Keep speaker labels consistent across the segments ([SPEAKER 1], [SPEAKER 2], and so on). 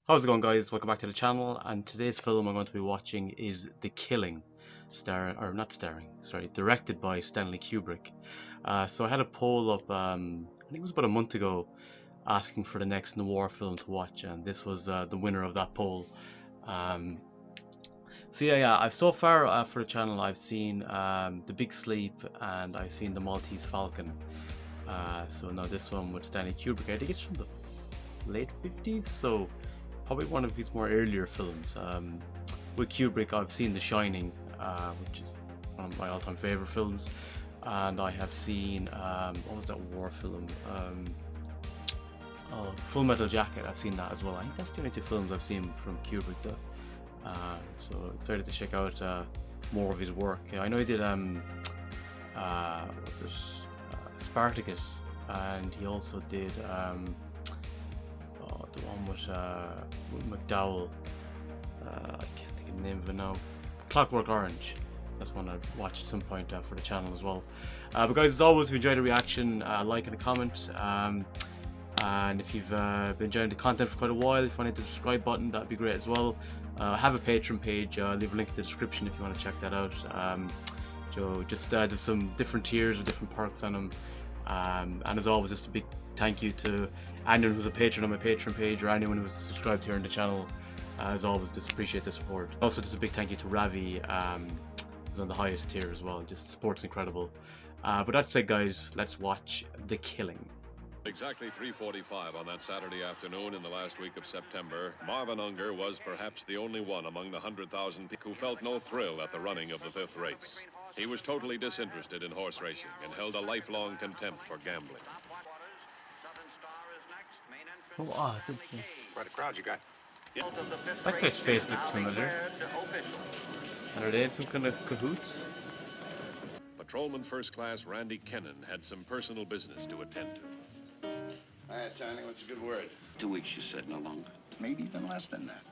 [SPEAKER 1] How's it going, guys? Welcome back to the channel, and today's film I'm going to be watching is The Killing, directed by Stanley Kubrick. So I had a poll up, I think it was about a month ago, asking for the next noir film to watch, and this was the winner of that poll. I've so far for the channel I've seen The Big Sleep and I've seen The Maltese Falcon. So now this one with Stanley Kubrick, I think it's from the late 50s, so probably one of his more earlier films. With Kubrick, I've seen The Shining, which is one of my all-time favorite films, and I have seen what was that war film? Full Metal Jacket. I've seen that as well. I think that's the only two films I've seen from Kubrick, though. So excited to check out more of his work. I know he did Spartacus, and he also did the one with McDowell. I can't think of the name of it now. Clockwork Orange. That's one I watched at some point for the channel as well. But guys, as always, if you enjoyed the reaction, like and a comment. And if you've been enjoying the content for quite a while, if you want to hit the subscribe button, that'd be great as well. I have a Patreon page. Leave a link in the description if you want to check that out. So just there's some different tiers with different perks on them. And as always, just a big thank you to anyone who's a patron on my Patreon page or anyone who's subscribed here on the channel. As always, just appreciate the support. Also, just a big thank you to Ravi, who's on the highest tier as well. Just support's incredible. But that said, guys, let's watch The Killing.
[SPEAKER 2] Exactly 3:45 on that Saturday afternoon in the last week of September, Marvin Unger was perhaps the only one among the 100,000 people who felt no thrill at the running of the fifth race. He was totally disinterested in horse racing and held a lifelong contempt for gambling.
[SPEAKER 1] Oh, I didn't see.
[SPEAKER 3] Quite a crowd you got.
[SPEAKER 1] That guy's face looks familiar. And are they in some kind of cahoots?
[SPEAKER 2] Patrolman First Class Randy Kennan had some personal business to attend to.
[SPEAKER 3] Hi, Tony. What's a good word?
[SPEAKER 4] 2 weeks, you said, no longer.
[SPEAKER 3] Maybe even less than that.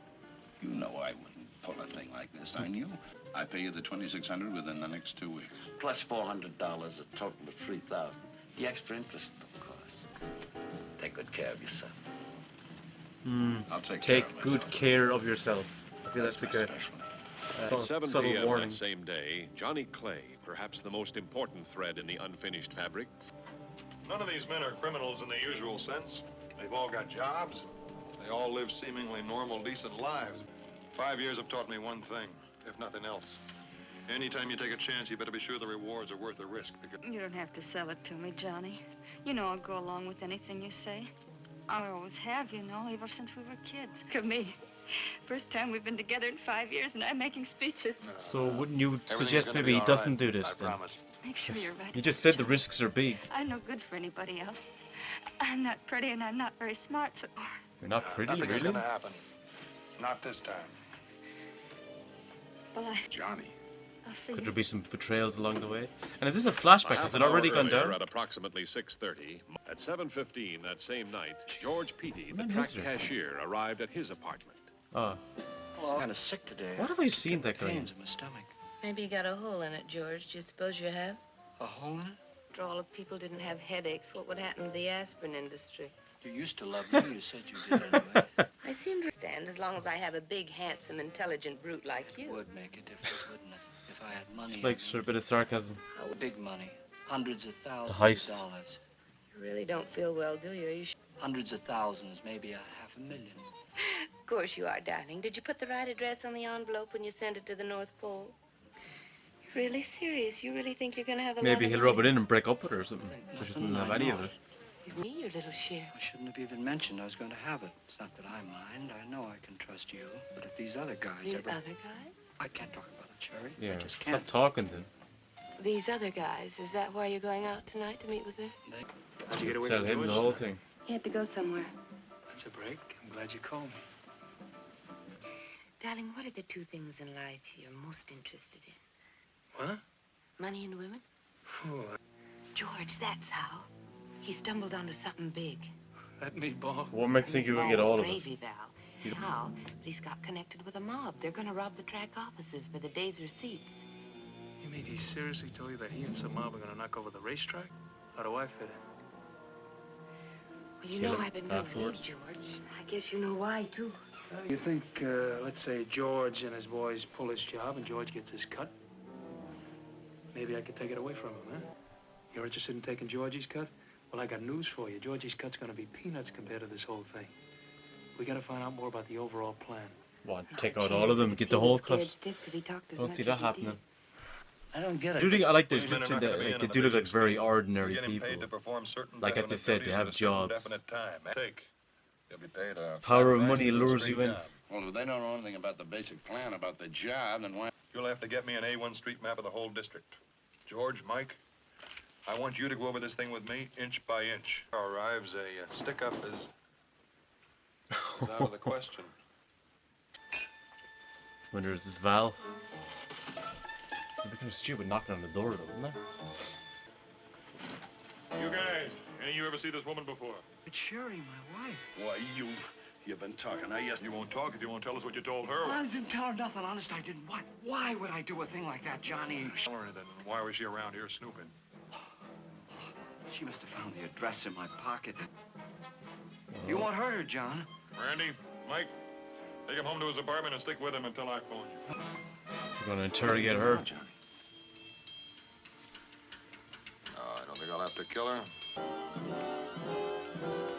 [SPEAKER 3] You know I wouldn't pull a thing like this on you. I pay you the $2,600 within the next 2 weeks.
[SPEAKER 4] Plus $400, a total of $3,000. The extra interest, of course. Take good care of yourself.
[SPEAKER 3] I'll take
[SPEAKER 1] good care of yourself. I feel that's a good
[SPEAKER 2] At 7
[SPEAKER 1] subtle
[SPEAKER 2] p.m.
[SPEAKER 1] warning.
[SPEAKER 2] that same day, Johnny Clay, perhaps the most important thread in the unfinished fabric.
[SPEAKER 5] None of these men are criminals in the usual sense. They've all got jobs. They all live seemingly normal, decent lives. 5 years have taught me one thing, if nothing else. Anytime you take a chance, you better be sure the rewards are worth the risk. Because
[SPEAKER 6] You don't have to sell it to me, Johnny. You know I'll go along with anything you say. I always have, you know, ever since we were kids. Look at me. First time we've been together in 5 years, and I'm making speeches.
[SPEAKER 1] So wouldn't you
[SPEAKER 5] everything's
[SPEAKER 1] suggest
[SPEAKER 5] gonna
[SPEAKER 1] maybe
[SPEAKER 5] be
[SPEAKER 1] he
[SPEAKER 5] all
[SPEAKER 1] doesn't
[SPEAKER 5] right,
[SPEAKER 1] do this
[SPEAKER 5] I
[SPEAKER 1] then?
[SPEAKER 5] promise.
[SPEAKER 6] Make sure you're right.
[SPEAKER 1] You just said the risks are big.
[SPEAKER 6] I'm no good for anybody else. I'm not pretty, and I'm not very smart, so...
[SPEAKER 1] You're not pretty,
[SPEAKER 5] Nothing is
[SPEAKER 1] really?
[SPEAKER 5] gonna happen. Not this time.
[SPEAKER 6] Well,
[SPEAKER 3] Johnny.
[SPEAKER 6] I'll see
[SPEAKER 1] Could
[SPEAKER 6] you.
[SPEAKER 1] there be some betrayals along the way? And is this a flashback? Has it already gone down?
[SPEAKER 2] At approximately 6:30, at 7:15 that same night, George Peavy, the
[SPEAKER 1] When
[SPEAKER 2] track
[SPEAKER 1] is there?
[SPEAKER 2] cashier, arrived at his apartment.
[SPEAKER 1] Oh,
[SPEAKER 4] Well, I'm kind of sick today.
[SPEAKER 1] what have I seen that guy in?
[SPEAKER 4] Pains in my stomach.
[SPEAKER 7] Maybe you got a hole in it, George. Do you suppose you have?
[SPEAKER 4] A hole in it?
[SPEAKER 7] After all, if people didn't have headaches, what would happen to the aspirin industry?
[SPEAKER 4] You used to love me. You said you did anyway.
[SPEAKER 7] I seem to understand as long as I have a big, handsome, intelligent brute like
[SPEAKER 4] It
[SPEAKER 7] you.
[SPEAKER 4] would make a difference, wouldn't it? If I had money.
[SPEAKER 1] Like sort of a bit of sarcasm.
[SPEAKER 4] Big money. Hundreds of thousands
[SPEAKER 1] heist.
[SPEAKER 4] of dollars.
[SPEAKER 7] You really don't feel well, do you? Are you
[SPEAKER 4] Hundreds of thousands, maybe a $500,000.
[SPEAKER 7] Of course you are, darling. Did you put the right address on the envelope when you sent it to the North Pole? You're really serious? You really think you're going to have a
[SPEAKER 1] Maybe
[SPEAKER 7] lot
[SPEAKER 1] he'll
[SPEAKER 7] of
[SPEAKER 1] rub it
[SPEAKER 7] money?
[SPEAKER 1] in and break up with her or something. So she doesn't have any of it.
[SPEAKER 7] Me, your little share.
[SPEAKER 4] I shouldn't have even mentioned I was going to have it. It's not that I mind. I know I can trust you. But if these other guys
[SPEAKER 7] These
[SPEAKER 4] ever...
[SPEAKER 7] other guys?
[SPEAKER 4] I can't talk about it, Cherry.
[SPEAKER 1] Yeah,
[SPEAKER 4] I just
[SPEAKER 1] stop
[SPEAKER 4] can't.
[SPEAKER 1] talking then.
[SPEAKER 7] These other guys, is that why you're going out tonight to meet with her?
[SPEAKER 4] How'd you get away
[SPEAKER 1] Tell
[SPEAKER 4] from
[SPEAKER 1] him the
[SPEAKER 4] doors?
[SPEAKER 1] whole thing.
[SPEAKER 7] He had to go somewhere.
[SPEAKER 4] That's a break. I'm glad you called me.
[SPEAKER 7] Darling, what are the two things in life you're most interested in?
[SPEAKER 4] What?
[SPEAKER 7] Money and women?
[SPEAKER 4] Oh,
[SPEAKER 7] George, that's how. He stumbled onto something big.
[SPEAKER 4] that meatball.
[SPEAKER 1] What makes you think you can get all of it?
[SPEAKER 7] Gravy Val. How? But he's got connected with a mob. They're gonna rob the track offices for the day's receipts.
[SPEAKER 8] You mean he seriously told you that he and some mob are gonna knock over the racetrack? How do I fit in?
[SPEAKER 7] Well, you
[SPEAKER 1] Kill
[SPEAKER 7] know
[SPEAKER 1] him
[SPEAKER 7] I've been going to leave,
[SPEAKER 1] afterwards.
[SPEAKER 7] George. I guess you know why, too.
[SPEAKER 8] You think, let's say George and his boys pull his job and George gets his cut? Maybe I could take it away from him, huh? You're interested in taking Georgie's cut? Well, I got news for you. Georgie's cut's gonna be peanuts compared to this whole thing. We gotta find out more about the overall plan.
[SPEAKER 1] What? Take out all of them, get the whole cut? Don't see that happening.
[SPEAKER 8] I don't get
[SPEAKER 1] I
[SPEAKER 8] it.
[SPEAKER 1] do think I like the
[SPEAKER 5] These men are
[SPEAKER 1] description
[SPEAKER 5] not
[SPEAKER 1] that
[SPEAKER 5] gonna be
[SPEAKER 1] like,
[SPEAKER 5] in
[SPEAKER 1] they
[SPEAKER 5] on
[SPEAKER 1] do
[SPEAKER 5] the
[SPEAKER 1] look like
[SPEAKER 5] basic
[SPEAKER 1] very
[SPEAKER 5] scheme.
[SPEAKER 1] ordinary
[SPEAKER 5] You're getting
[SPEAKER 1] people.
[SPEAKER 5] paid to perform certain
[SPEAKER 1] Like as they
[SPEAKER 5] definite
[SPEAKER 1] said, they
[SPEAKER 5] duties
[SPEAKER 1] have
[SPEAKER 5] at a certain
[SPEAKER 1] jobs.
[SPEAKER 5] definite time. Take. You'll be paid a
[SPEAKER 1] Power of
[SPEAKER 5] flat
[SPEAKER 1] money
[SPEAKER 5] rate for a
[SPEAKER 1] lures
[SPEAKER 5] straight
[SPEAKER 1] you in.
[SPEAKER 5] job.
[SPEAKER 3] Well, if they don't know anything about the basic plan about the job, then why?
[SPEAKER 5] You'll have to get me an A1 street map of the whole district. George, Mike, I want you to go over this thing with me, inch by inch. Arrives a stick-up is out of the question.
[SPEAKER 1] Wonder is this Val? It'd be kind of stupid knocking on the door though, wouldn't it?
[SPEAKER 5] You guys, any of you ever see this woman before?
[SPEAKER 8] It's Sherry, my wife.
[SPEAKER 3] Why, you've been talking. I yes.
[SPEAKER 5] You won't talk if you won't tell us what you told her.
[SPEAKER 8] I didn't tell her nothing, honest, I didn't. What? Why would I do a thing like that, Johnny?
[SPEAKER 5] Or then why was she around here snooping?
[SPEAKER 8] She must have found the address in my pocket. You won't hurt her, John.
[SPEAKER 5] Randy, Mike, take him home to his apartment and stick with him until I phone you.
[SPEAKER 1] You're gonna interrogate her.
[SPEAKER 3] Johnny.
[SPEAKER 5] Oh, I don't think I'll have to kill her.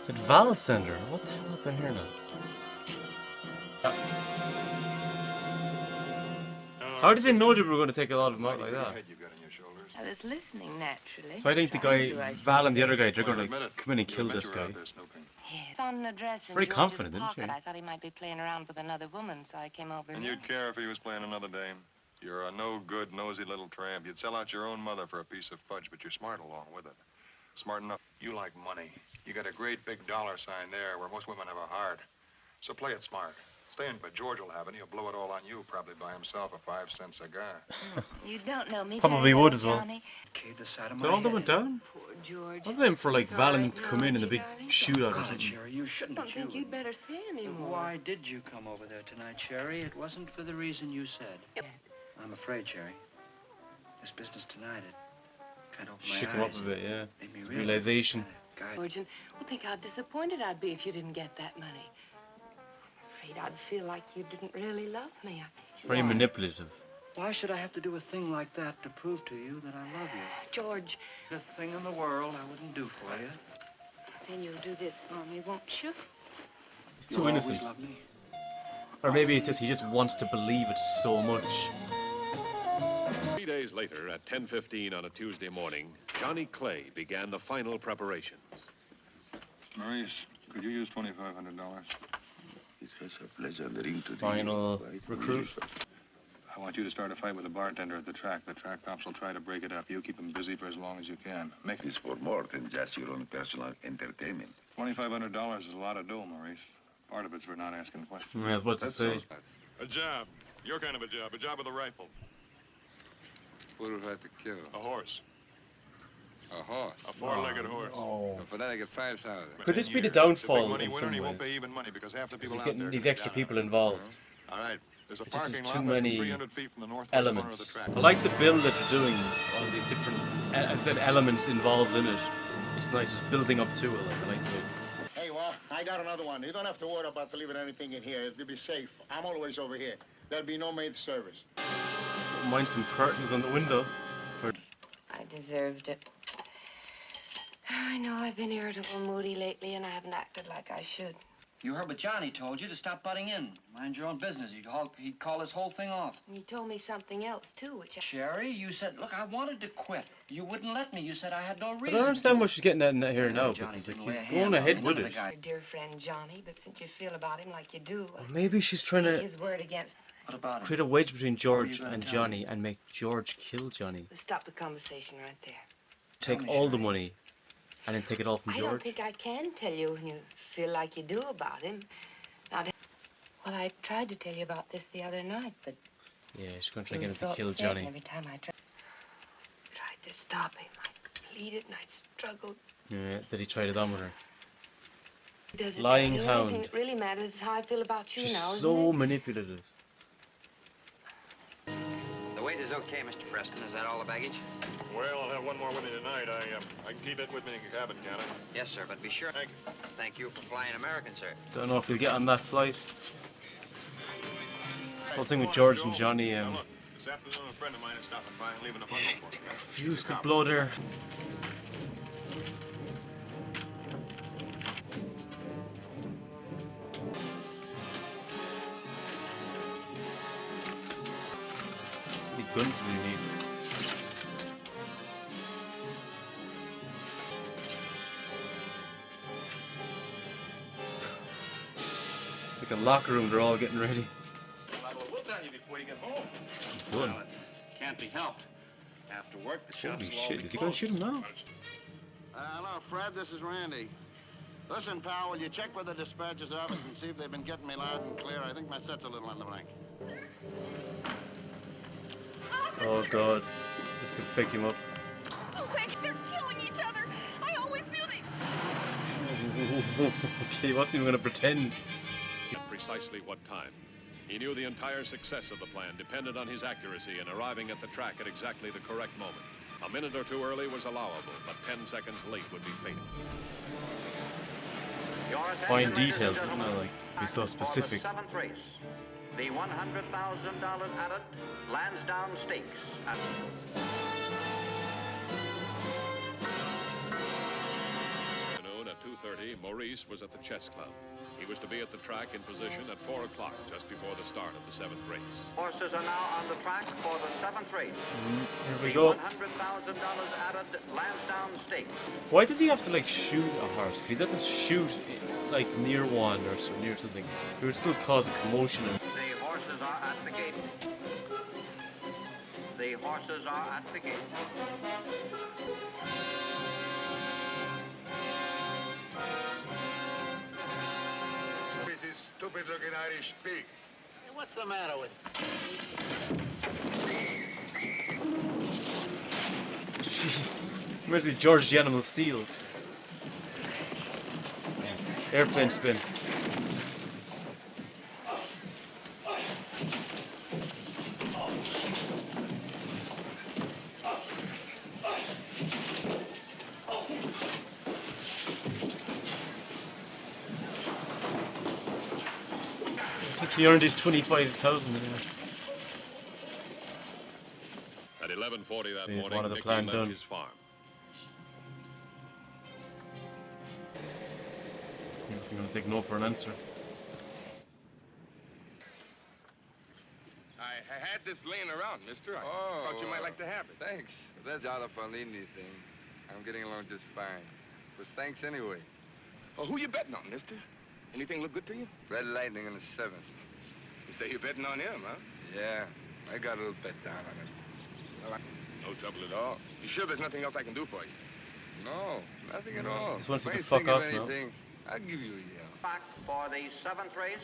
[SPEAKER 1] Did Val send her? What the hell happened here now? How did they know they were going to take a lot of them out like that?
[SPEAKER 7] I was listening naturally.
[SPEAKER 1] So I think the guy, Val and the other guy, they're going to come in and kill this guy.
[SPEAKER 7] Yes. On an address in
[SPEAKER 1] Very
[SPEAKER 7] George's
[SPEAKER 1] confident, isn't
[SPEAKER 7] pocket.
[SPEAKER 1] she?
[SPEAKER 7] I thought he might be playing around with another woman, so I came over
[SPEAKER 5] And
[SPEAKER 7] here.
[SPEAKER 5] you'd care if he was playing another dame? You're a no-good, nosy little tramp. You'd sell out your own mother for a piece of fudge, but you're smart along with it. Smart enough. You like money. You got a great big dollar sign there where most women have a heart. So play it smart. Stay in, but George will have it. He'll blow it all on you, probably buy himself a 5-cent cigar.
[SPEAKER 7] You don't know me.
[SPEAKER 1] Probably
[SPEAKER 7] very
[SPEAKER 1] would
[SPEAKER 7] well,
[SPEAKER 1] as well.
[SPEAKER 7] Johnny.
[SPEAKER 8] Caved the side of
[SPEAKER 1] Did
[SPEAKER 8] my
[SPEAKER 1] all that
[SPEAKER 8] head.
[SPEAKER 1] went down?
[SPEAKER 7] Poor George.
[SPEAKER 1] I was waiting for like Val and him to
[SPEAKER 7] Darling,
[SPEAKER 1] come in a
[SPEAKER 7] aren't
[SPEAKER 1] big
[SPEAKER 7] you,
[SPEAKER 1] shootout or
[SPEAKER 8] God,
[SPEAKER 1] something.
[SPEAKER 8] Sherry, you
[SPEAKER 7] I
[SPEAKER 8] shouldn't
[SPEAKER 7] don't
[SPEAKER 8] have
[SPEAKER 7] think
[SPEAKER 8] chewed.
[SPEAKER 7] you'd better say anymore.
[SPEAKER 8] Why did you come over there tonight, Sherry? It wasn't for the reason you said. I'm afraid, Sherry. This business tonight, it kind of opened my
[SPEAKER 1] Shook him up
[SPEAKER 8] eyes.
[SPEAKER 1] a bit, yeah.
[SPEAKER 8] Made me realize
[SPEAKER 1] Realization.
[SPEAKER 8] the kind of guy.
[SPEAKER 7] George, and well, think how disappointed I'd be if you didn't get that money. I'm afraid I'd feel like you didn't really love me.
[SPEAKER 1] It's very manipulative.
[SPEAKER 8] Why should I have to do a thing like that to prove to you that I love you?
[SPEAKER 7] George,
[SPEAKER 8] The thing in the world I wouldn't do for you.
[SPEAKER 7] then you'll do this for me, won't you?
[SPEAKER 1] He's too
[SPEAKER 8] You'll
[SPEAKER 1] innocent.
[SPEAKER 8] always love me.
[SPEAKER 1] Or maybe it's just he just wants to believe it so much.
[SPEAKER 2] 3 days later, at 10:15 on a Tuesday morning, Johnny Clay began the final preparations.
[SPEAKER 5] Maurice, could you use $2,500?
[SPEAKER 3] It has a pleasure to
[SPEAKER 1] Final recruit.
[SPEAKER 5] I want you to start a fight with the bartender at the track. The track cops will try to break it up. You keep him busy for as long as you can. Make
[SPEAKER 3] It's for more than just your own personal entertainment.
[SPEAKER 5] $2,500 is a lot of dough, Maurice. Part of it's for not asking questions.
[SPEAKER 1] I was about to say.
[SPEAKER 5] A job. Your kind of a job with a rifle.
[SPEAKER 9] What would I have to kill?
[SPEAKER 5] A horse.
[SPEAKER 9] A horse?
[SPEAKER 5] A four-legged horse.
[SPEAKER 1] Oh.
[SPEAKER 9] For that I get 5,000.
[SPEAKER 1] Could this be the
[SPEAKER 5] 10 years.
[SPEAKER 1] downfall
[SPEAKER 5] It's a big money
[SPEAKER 1] in
[SPEAKER 5] winner,
[SPEAKER 1] some
[SPEAKER 5] and he won't
[SPEAKER 1] ways?
[SPEAKER 5] pay even money because half the
[SPEAKER 1] Because
[SPEAKER 5] people
[SPEAKER 1] he's
[SPEAKER 5] out
[SPEAKER 1] getting
[SPEAKER 5] there
[SPEAKER 1] these
[SPEAKER 5] are
[SPEAKER 1] extra
[SPEAKER 5] down.
[SPEAKER 1] people involved.
[SPEAKER 5] All right. There's a
[SPEAKER 1] It just
[SPEAKER 5] parking
[SPEAKER 1] has
[SPEAKER 5] lot
[SPEAKER 1] too
[SPEAKER 5] less than
[SPEAKER 1] many
[SPEAKER 5] 300 feet from the northwest corner of the
[SPEAKER 1] elements.
[SPEAKER 5] track.
[SPEAKER 1] I like the build that they're doing. All these different, as I said, elements involved in it. It's nice, just building up to it. Like I like the way.
[SPEAKER 10] Hey, well, I got another one. You don't have to worry about leaving anything in here. It'll be safe. I'm always over here. There'll be no maid service.
[SPEAKER 1] Don't mind some curtains on the window.
[SPEAKER 7] I deserved it. I know I've been irritable and moody lately, and I haven't acted like I should.
[SPEAKER 8] You heard what Johnny told you to stop butting in. Mind your own business. He'd call this whole thing off.
[SPEAKER 7] And he told me something else, too, which I...
[SPEAKER 8] Sherry, you said, look, I wanted to quit. You wouldn't let me. You said I had no
[SPEAKER 1] I
[SPEAKER 8] reason.
[SPEAKER 1] don't understand what she's getting at in here now,
[SPEAKER 8] Johnny
[SPEAKER 1] because like,
[SPEAKER 8] didn't lay
[SPEAKER 1] he's
[SPEAKER 8] a
[SPEAKER 1] going
[SPEAKER 8] hand on
[SPEAKER 1] ahead
[SPEAKER 8] me,
[SPEAKER 1] with
[SPEAKER 8] none of
[SPEAKER 1] it.
[SPEAKER 8] the guys.
[SPEAKER 7] Your dear friend Johnny, but since you feel about him like you do,
[SPEAKER 1] Or maybe she's trying to
[SPEAKER 7] his word against...
[SPEAKER 8] What about him?
[SPEAKER 1] create a wedge between
[SPEAKER 8] What
[SPEAKER 1] George
[SPEAKER 8] were you gonna
[SPEAKER 1] and
[SPEAKER 8] tell
[SPEAKER 1] Johnny
[SPEAKER 8] me?
[SPEAKER 1] and make George kill Johnny.
[SPEAKER 7] Stop the conversation right there.
[SPEAKER 1] Take
[SPEAKER 8] me,
[SPEAKER 1] all the
[SPEAKER 8] Sherry.
[SPEAKER 1] money and then take it all from
[SPEAKER 7] I don't
[SPEAKER 1] George.
[SPEAKER 7] think I can tell you when you feel like you do about him. Well, I tried to tell you about this the other night, but
[SPEAKER 1] Yeah, she's going to try
[SPEAKER 7] he
[SPEAKER 1] to
[SPEAKER 7] was
[SPEAKER 1] get him
[SPEAKER 7] so
[SPEAKER 1] to kill
[SPEAKER 7] upset, and
[SPEAKER 1] Johnny.
[SPEAKER 7] every time I tried to stop him, I pleaded and I struggled.
[SPEAKER 1] Yeah, that he tried it on with her.
[SPEAKER 7] He does it
[SPEAKER 1] Lying
[SPEAKER 7] now. The only thing
[SPEAKER 1] hound.
[SPEAKER 7] that really matters is how I feel about you
[SPEAKER 1] She's
[SPEAKER 7] now,
[SPEAKER 1] so
[SPEAKER 7] isn't it?
[SPEAKER 1] manipulative.
[SPEAKER 4] The weight is okay, Mr. Preston. Is that all the baggage?
[SPEAKER 5] Well, I'll have one more with me tonight. I can keep it with me in the cabin, can I?
[SPEAKER 4] Yes, sir, but be sure.
[SPEAKER 5] Thank you.
[SPEAKER 4] Thank you for flying American, sir.
[SPEAKER 1] Don't know if you'll get on that flight. whole thing with George and Johnny.
[SPEAKER 5] Now look, this afternoon a friend of mine is stopping by and leaving a bundle for me.
[SPEAKER 1] Fuse could blow there. How many guns does he need? It's like a locker room, they're all getting ready.
[SPEAKER 11] We'll tell you before you get home.
[SPEAKER 1] Done.
[SPEAKER 11] Well, it can't be helped. After work, the shop's
[SPEAKER 1] Holy
[SPEAKER 11] will
[SPEAKER 1] shit,
[SPEAKER 11] be
[SPEAKER 1] is he gonna
[SPEAKER 11] closed.
[SPEAKER 1] shoot him now?
[SPEAKER 10] Hello, Fred. This is Randy. Listen, pal, will you check with the dispatcher's office and see if they've been getting me loud and clear? I think my set's a little on the brink.
[SPEAKER 1] Oh god, this could fake him up.
[SPEAKER 6] Oh, heck, they're killing each other. I always knew they...
[SPEAKER 1] Okay, he wasn't even gonna pretend.
[SPEAKER 2] At precisely what time? He knew the entire success of the plan depended on his accuracy in arriving at the track at exactly the correct moment. A minute or two early was allowable, but 10 seconds late would be fatal.
[SPEAKER 1] Fine details, isn't it? Like, be so specific.
[SPEAKER 11] For the seventh race, the $100,000 added Lansdowne Stakes.
[SPEAKER 2] Afternoon at 2:30, Maurice was at the chess club. He was to be at the track in position at 4 o'clock, just before the start of the 7th race.
[SPEAKER 11] Horses are now on the track for the seventh race.
[SPEAKER 1] Here we
[SPEAKER 11] The
[SPEAKER 1] go.
[SPEAKER 11] $100,000 added Lansdowne Stakes.
[SPEAKER 1] Why does he have to like shoot a horse? Could he not just shoot like near one or so near something? It would still cause a commotion.
[SPEAKER 11] The horses are at the gate. The horses are at the gate.
[SPEAKER 5] This stupid-looking Irish pig.
[SPEAKER 10] Hey, what's the matter with
[SPEAKER 1] Jeez. Where's the George the Animal Steel? Airplane spin. I think he earned his 25,000 in there.
[SPEAKER 2] At 11:40 that
[SPEAKER 1] He's
[SPEAKER 2] morning,
[SPEAKER 1] one of the
[SPEAKER 2] Nicky
[SPEAKER 1] plan
[SPEAKER 2] left
[SPEAKER 1] done.
[SPEAKER 2] his farm.
[SPEAKER 1] He wasn't going to take no for an answer.
[SPEAKER 9] I had this laying around, mister. I thought you might like to have it.
[SPEAKER 12] Thanks. That's out of Fellini thing. I'm getting along just fine. But thanks anyway.
[SPEAKER 9] Well, who you betting on, mister? Anything look good to you?
[SPEAKER 12] Red Lightning in the 7th.
[SPEAKER 9] You say you're betting on him, huh?
[SPEAKER 12] Yeah, I got a little bet down on it.
[SPEAKER 9] Well, no trouble at all. You sure there's nothing else I can do for you?
[SPEAKER 12] No, nothing at all.
[SPEAKER 1] Just wants you
[SPEAKER 12] If
[SPEAKER 1] to
[SPEAKER 12] I
[SPEAKER 1] fuck
[SPEAKER 12] think of
[SPEAKER 1] off now.
[SPEAKER 12] anything, I'll give you a yell.
[SPEAKER 11] Back for the seventh race,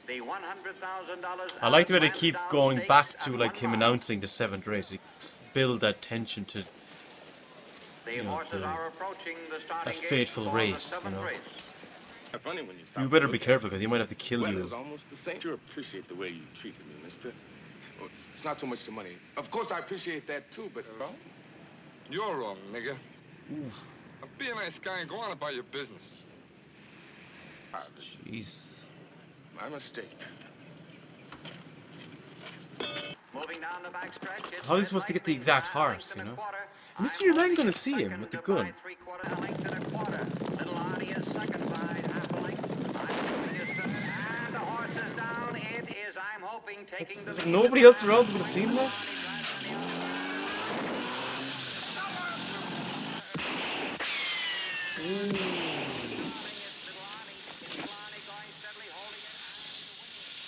[SPEAKER 11] the $100,000.
[SPEAKER 1] I like the way they keep
[SPEAKER 11] Lansdowne
[SPEAKER 1] going
[SPEAKER 11] Stakes
[SPEAKER 1] back
[SPEAKER 11] at
[SPEAKER 1] to like
[SPEAKER 11] 1
[SPEAKER 1] him
[SPEAKER 11] mile.
[SPEAKER 1] announcing the 7th race. It build that tension to
[SPEAKER 11] The
[SPEAKER 1] you know,
[SPEAKER 11] horses are approaching the starting
[SPEAKER 1] that
[SPEAKER 11] gate
[SPEAKER 1] fateful
[SPEAKER 11] for
[SPEAKER 1] race,
[SPEAKER 11] the
[SPEAKER 1] you
[SPEAKER 11] 7th
[SPEAKER 1] know.
[SPEAKER 11] race.
[SPEAKER 9] Funny when you stop.
[SPEAKER 1] You better
[SPEAKER 9] to
[SPEAKER 1] be
[SPEAKER 9] look at
[SPEAKER 1] careful because he might have to kill
[SPEAKER 9] it.
[SPEAKER 1] you.
[SPEAKER 9] Weather's almost the same. Sure appreciate the way you treated me, mister. Well, it's not so much the money. Of course, I appreciate that too, but
[SPEAKER 12] Wrong? You're wrong, nigga.
[SPEAKER 1] Oof.
[SPEAKER 12] Now be a nice guy and go on about your business.
[SPEAKER 1] Jeez.
[SPEAKER 9] my mistake.
[SPEAKER 11] Moving down the backstretch.
[SPEAKER 1] How are you supposed to get the exact horse, you know? And this you're not going to see him with the gun.
[SPEAKER 11] Little Artie is second by half a length. And the horse is down. It is, I'm hoping, taking the
[SPEAKER 1] Is there nobody else around that would have seen that?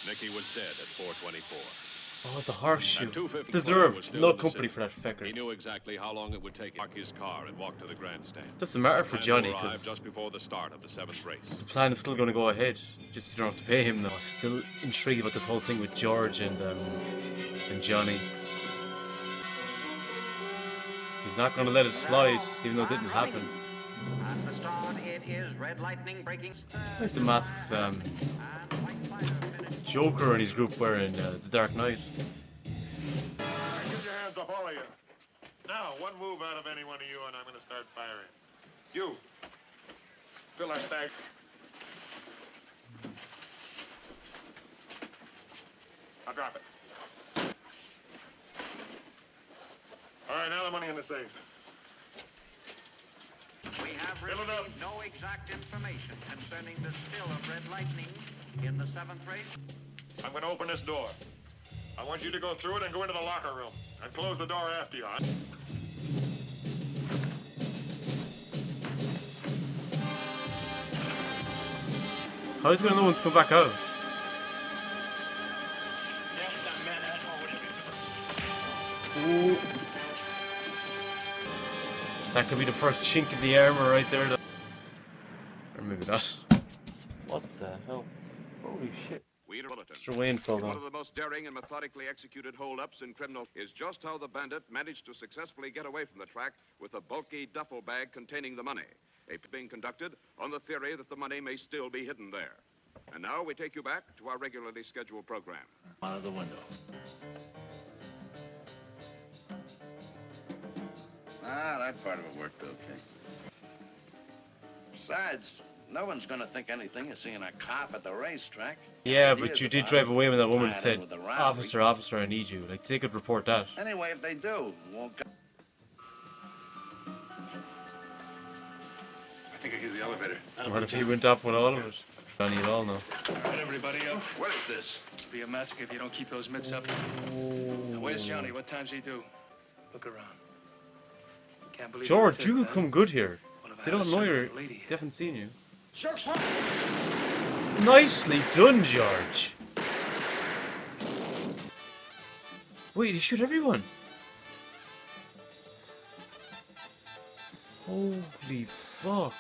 [SPEAKER 2] Nicky was dead at 4:24.
[SPEAKER 1] Oh, the horseshoe.
[SPEAKER 2] At 2:54 was
[SPEAKER 1] Deserved.
[SPEAKER 2] still
[SPEAKER 1] No
[SPEAKER 2] in the
[SPEAKER 1] company
[SPEAKER 2] city.
[SPEAKER 1] for that fecker.
[SPEAKER 2] He knew exactly how long it would take to park his car and walk to the grandstand.
[SPEAKER 1] Doesn't matter for
[SPEAKER 2] Planned to
[SPEAKER 1] Johnny
[SPEAKER 2] arrive
[SPEAKER 1] because
[SPEAKER 2] just before the start of the 7th race.
[SPEAKER 1] the plan is still going to go ahead. Just you don't have to pay him though. Still intrigued about this whole thing with George and Johnny. He's not going to let it slide, even though it didn't happen.
[SPEAKER 11] At the start, it is Red Lightning breaking.
[SPEAKER 1] It's like the masks Joker and his group were in The Dark Knight.
[SPEAKER 5] Get your hands up, all of you. Now, one move out of any one of you, and I'm going to start firing. You, fill that bag. I'll drop it. All right, now the money in the safe.
[SPEAKER 11] We have received no exact information concerning the spill of red lightning in the 7th race.
[SPEAKER 5] I'm going to open this door. I want you to go through it and go into the locker room. And close the door after you.
[SPEAKER 1] How's he gonna know when to come back out? Ooh. That could be the first chink in the armor right there. Though. Or maybe not. What the hell? Holy shit. Mr. Wayne fell down.
[SPEAKER 13] One of the most daring and methodically executed hold-ups in criminal is just how the bandit managed to successfully get away from the track with a bulky duffel bag containing the money. A being conducted on the theory that the money may still be hidden there. And now we take you back to our regularly scheduled program.
[SPEAKER 14] Out of the window.
[SPEAKER 10] Ah, that part of it worked okay. Besides, no one's gonna think anything of seeing a cop at the racetrack.
[SPEAKER 1] Yeah, but you did drive away when that woman said, "Officer, officer, I need you." Like, they could report that.
[SPEAKER 10] Anyway, if they do, won't go.
[SPEAKER 5] I think I hear the elevator.
[SPEAKER 1] What if he went off with all of it? Don't need it all now.
[SPEAKER 8] All right, everybody up.
[SPEAKER 10] What is this?
[SPEAKER 8] It'll be a massacre if you don't keep those mitts up. Now, where's Johnny? What time's he due? Look around. Can't believe
[SPEAKER 1] George, you
[SPEAKER 8] it,
[SPEAKER 1] could come good here.
[SPEAKER 8] What if I
[SPEAKER 1] They
[SPEAKER 8] had
[SPEAKER 1] don't
[SPEAKER 8] a
[SPEAKER 1] know you're.
[SPEAKER 8] second lady?
[SPEAKER 1] They haven't seen you.
[SPEAKER 8] Sharks!
[SPEAKER 1] Nicely done, George. Wait, he shoot everyone. Holy fuck.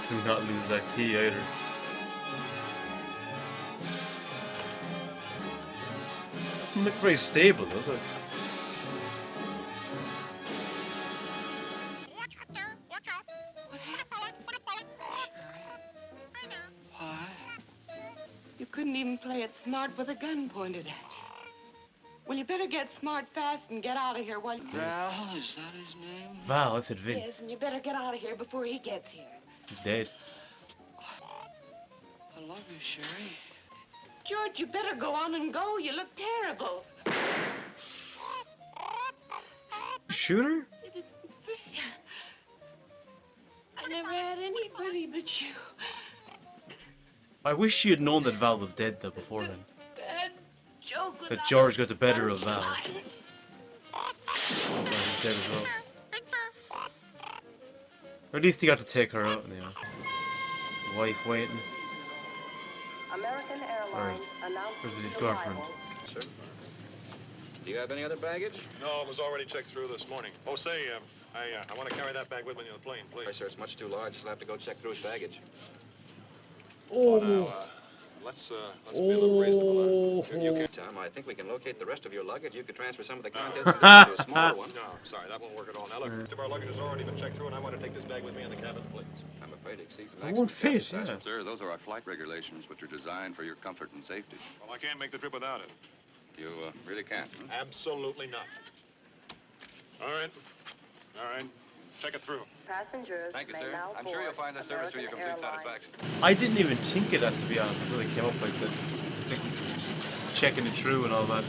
[SPEAKER 1] Do not lose that key either. Doesn't look very stable, does it?
[SPEAKER 11] Watch out there! Watch out! What happened?
[SPEAKER 7] Why? You couldn't even play it smart with a gun pointed at you. Well, you better get smart fast and get out of here while...
[SPEAKER 14] Val, is that his name?
[SPEAKER 1] Val, I said
[SPEAKER 7] Yes,
[SPEAKER 1] Vince.
[SPEAKER 7] and you better get out of here before he gets here.
[SPEAKER 1] He's dead.
[SPEAKER 14] I love you, Sherry.
[SPEAKER 7] George, you better go on and go. You look terrible.
[SPEAKER 1] Shoot her?
[SPEAKER 7] I never had anybody but you.
[SPEAKER 1] I wish she had known that Val was dead though beforehand.
[SPEAKER 7] Bad joke.
[SPEAKER 1] That George got the better of Val. Oh, well, he's dead as well. Or at least he got to take her out, you know. Wife waiting.
[SPEAKER 15] American Airlines
[SPEAKER 1] Where's his girlfriend?
[SPEAKER 16] Sir? Do you have any other baggage?
[SPEAKER 5] No, it was already checked through this morning. Oh, say, I want to carry that bag with me in the plane, please.
[SPEAKER 16] Sorry, sir, it's much too large. I'll have to go check through his baggage.
[SPEAKER 1] Oh,
[SPEAKER 5] now, let's be a little reasonable. You can't...
[SPEAKER 16] Tom, I think we can locate the rest of your luggage. You could transfer some of the contents into a smaller one.
[SPEAKER 5] No, sorry, that won't work at all. Now, look, our luggage has already been checked through, and I want to take this bag with me in the cabin, please.
[SPEAKER 16] I'm afraid it exceeds the
[SPEAKER 1] it won't fit,
[SPEAKER 3] Sir,
[SPEAKER 1] yeah.
[SPEAKER 3] those are our flight regulations, which are designed for your comfort and safety.
[SPEAKER 5] Well, I can't make the trip without it.
[SPEAKER 3] You really can't.
[SPEAKER 5] Absolutely not. All right. All right. Check it through.
[SPEAKER 15] Passengers
[SPEAKER 16] Thank you,
[SPEAKER 15] may
[SPEAKER 16] sir.
[SPEAKER 15] now
[SPEAKER 16] I'm sure you'll
[SPEAKER 15] board
[SPEAKER 16] find the service to your complete
[SPEAKER 15] American
[SPEAKER 16] satisfaction.
[SPEAKER 1] I didn't even think of that, to be honest, until they came up like that. Checking it through and all that.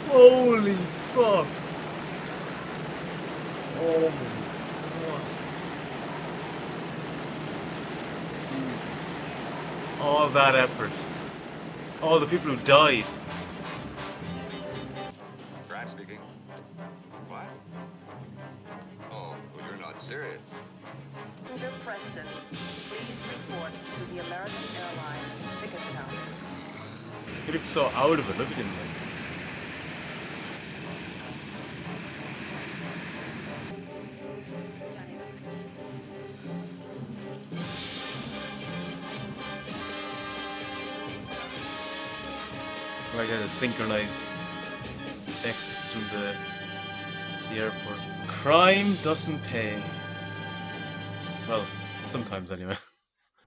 [SPEAKER 1] Holy fuck! Oh my god! Jesus! All that effort, all the people who died.
[SPEAKER 13] Grant speaking. What? Oh, well, you're not serious.
[SPEAKER 15] Passenger Preston, please report to the American Airlines ticket counter.
[SPEAKER 1] He looks so out of it. Look at him, like. Like that is synchronized. exits from the airport. Crime doesn't pay. Well, sometimes anyway.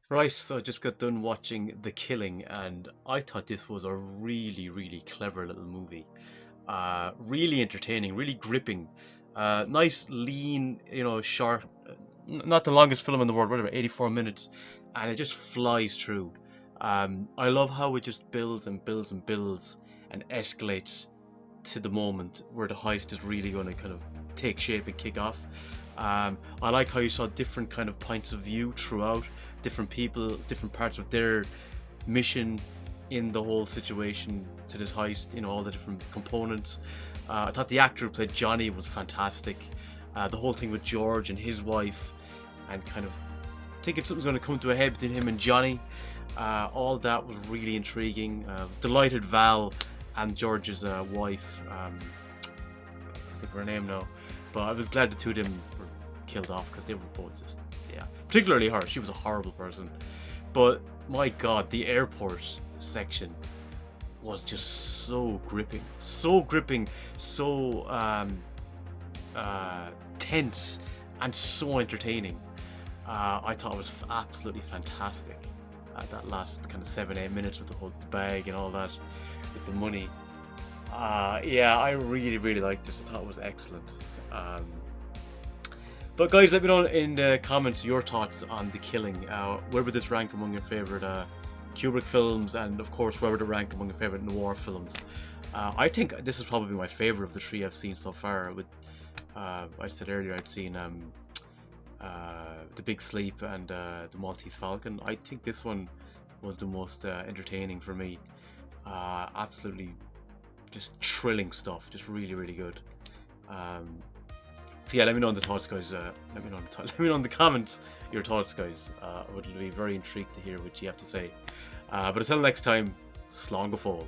[SPEAKER 1] Right, so I just got done watching The Killing, and I thought this was a really, really clever little movie. Really entertaining, really gripping. Nice, lean, short. Not the longest film in the world, whatever, 84 minutes, and it just flies through. I love how it just builds and builds and builds and escalates to the moment where the heist is really going to kind of take shape and kick off. I like how you saw different kind of points of view throughout, different people, different parts of their mission in the whole situation to this heist, all the different components. I thought the actor who played Johnny was fantastic. The whole thing with George and his wife, and kind of thinking something's going to come to a head between him and Johnny. All that was really intriguing. Delighted Val and George's wife, I can't think of her name now, but I was glad the two of them were killed off, because they were both just, particularly her. She was a horrible person. But my god, the airport section was just so gripping, so tense, and so entertaining. I thought it was absolutely fantastic. That last kind of 7-8 minutes with the whole bag and all that, with the money. I really liked this. I thought it was excellent. But guys, let me know in the comments your thoughts on The Killing. Where would this rank among your favourite Kubrick films, and of course where would it rank among your favourite noir films? I think this is probably my favourite of the three I've seen so far. With I said earlier I'd seen The Big Sleep and The Maltese Falcon. I think this one was the most entertaining for me. Absolutely just thrilling stuff, just really good. So yeah, let me know in the thoughts, guys. Let me know in the comments your thoughts, guys. I would be very intrigued to hear what you have to say. But until next time, slán go fóill.